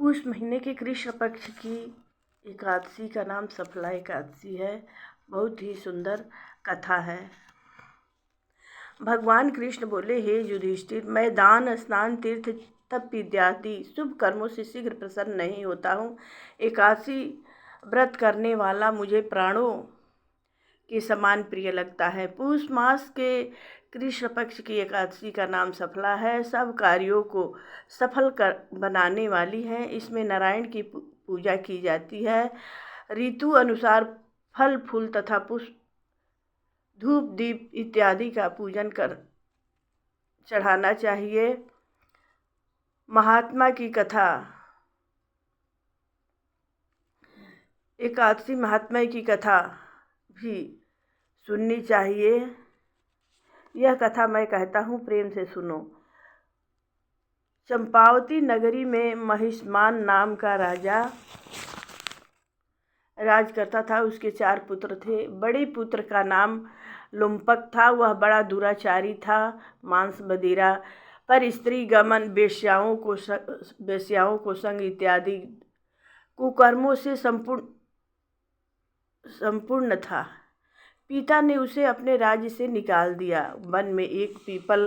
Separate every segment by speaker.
Speaker 1: उस महीने के कृष्ण पक्ष की एकादशी का नाम सफला एकादशी है। बहुत ही सुंदर कथा है। भगवान कृष्ण बोले, हे युधिष्ठिर, मैं दान, स्नान, तीर्थ, तप इत्यादि शुभ कर्मों से शीघ्र प्रसन्न नहीं होता हूँ। एकादशी व्रत करने वाला मुझे प्राणों के समान प्रिय लगता है। पूष मास के कृष्ण पक्ष की एकादशी का नाम सफला है। सब कार्यों को सफल कर बनाने वाली है। इसमें नारायण की पूजा की जाती है। ऋतु अनुसार फल फूल तथा पुष्प, धूप, दीप इत्यादि का पूजन कर चढ़ाना चाहिए। महात्मा की कथा, एकादशी महात्मा की कथा भी सुननी चाहिए। यह कथा मैं कहता हूँ, प्रेम से सुनो। चंपावती नगरी में महिष्मान नाम का राजा राज करता था। उसके 4 पुत्र थे। बड़े पुत्र का नाम लुम्पक था। वह बड़ा दुराचारी था। मांस, मदिरा, पर स्त्री गमन, वेश्याओं को संग इत्यादि कुकर्मों से संपूर्ण था। पिता ने उसे अपने राज्य से निकाल दिया। वन में एक पीपल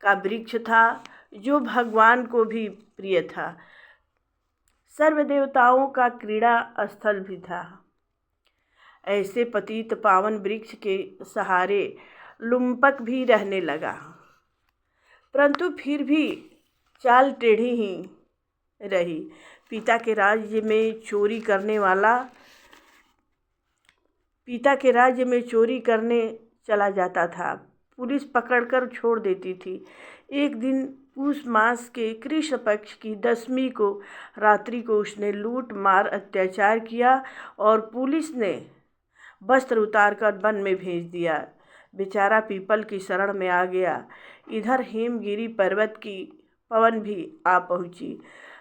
Speaker 1: का वृक्ष था जो भगवान को भी प्रिय था। सर्व देवताओं का क्रीड़ा स्थल भी था। ऐसे पतित पावन वृक्ष के सहारे लुम्पक भी रहने लगा, परंतु फिर भी चाल टेढ़ी ही रही। पिता के राज्य में चोरी करने चला जाता था। पुलिस पकड़कर छोड़ देती थी। एक दिन पूष मास के कृष्ण पक्ष की 10वीं को रात्रि को उसने लूट मार अत्याचार किया और पुलिस ने वस्त्र उतारकर वन में भेज दिया। बेचारा पीपल की शरण में आ गया। इधर हेमगिरी पर्वत की पवन भी आ पहुंची।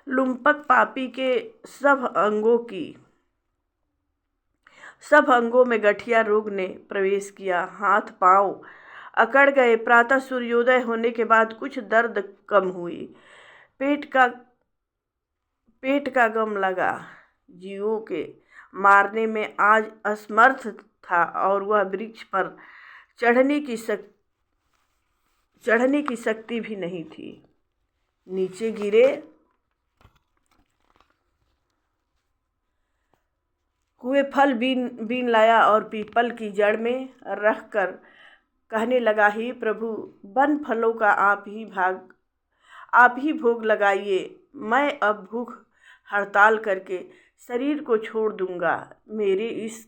Speaker 1: लुम्पक पापी के सब अंगों में गठिया रोग ने प्रवेश किया। हाथ पांव अकड़ गए। प्रातः सूर्योदय होने के बाद कुछ दर्द कम हुई। पेट का गम लगा। जीवों के मारने में आज असमर्थ था और वह वृक्ष पर चढ़ने की शक्ति भी नहीं थी। नीचे गिरे हुए फल बीन लाया और पीपल की जड़ में रख कर कहने लगा, हे प्रभु, वन फलों का आप ही भोग लगाइए। मैं अब भूख हड़ताल करके शरीर को छोड़ दूंगा। मेरे इस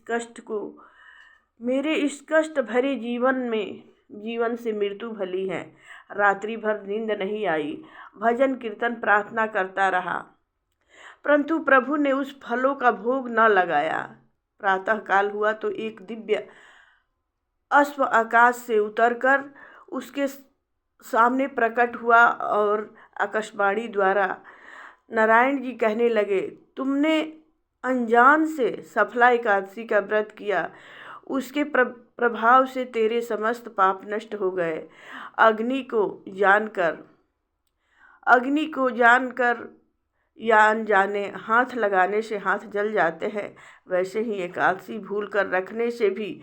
Speaker 1: कष्ट भरे जीवन से मृत्यु भली है। रात्रि भर नींद नहीं आई। भजन कीर्तन प्रार्थना करता रहा, परंतु प्रभु ने उस फलों का भोग न लगाया। प्रातः काल हुआ तो एक दिव्य अश्व आकाश से उतरकर उसके सामने प्रकट हुआ और आकाशवाणी द्वारा नारायण जी कहने लगे, तुमने अनजान से सफला एकादशी का व्रत किया। उसके प्रभाव से तेरे समस्त पाप नष्ट हो गए। अग्नि को जानकर या अनजाने हाथ लगाने से हाथ जल जाते हैं, वैसे ही एकादशी भूल कर रखने से भी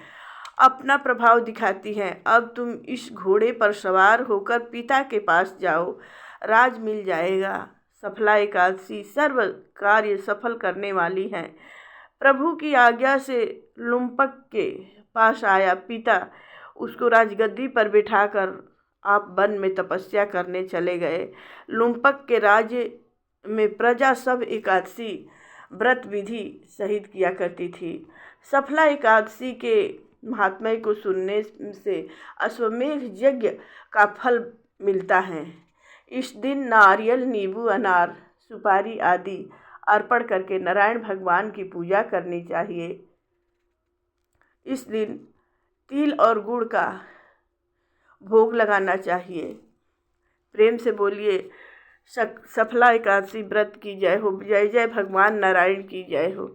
Speaker 1: अपना प्रभाव दिखाती है। अब तुम इस घोड़े पर सवार होकर पिता के पास जाओ, राज मिल जाएगा। सफला एकादशी सर्व कार्य सफल करने वाली है। प्रभु की आज्ञा से लुम्पक के पास आया। पिता उसको राजगद्दी पर बिठाकर आप वन में तपस्या करने चले गए। लुम्पक के राज्य में प्रजा सब एकादशी व्रत विधि सहित किया करती थी। सफला एकादशी के महात्म्य को सुनने से अश्वमेध यज्ञ का फल मिलता है। इस दिन नारियल, नींबू, अनार, सुपारी आदि अर्पण करके नारायण भगवान की पूजा करनी चाहिए। इस दिन तिल और गुड़ का भोग लगाना चाहिए। प्रेम से बोलिए, सफला एकादशी व्रत की जय हो। जय जय भगवान नारायण की जय हो।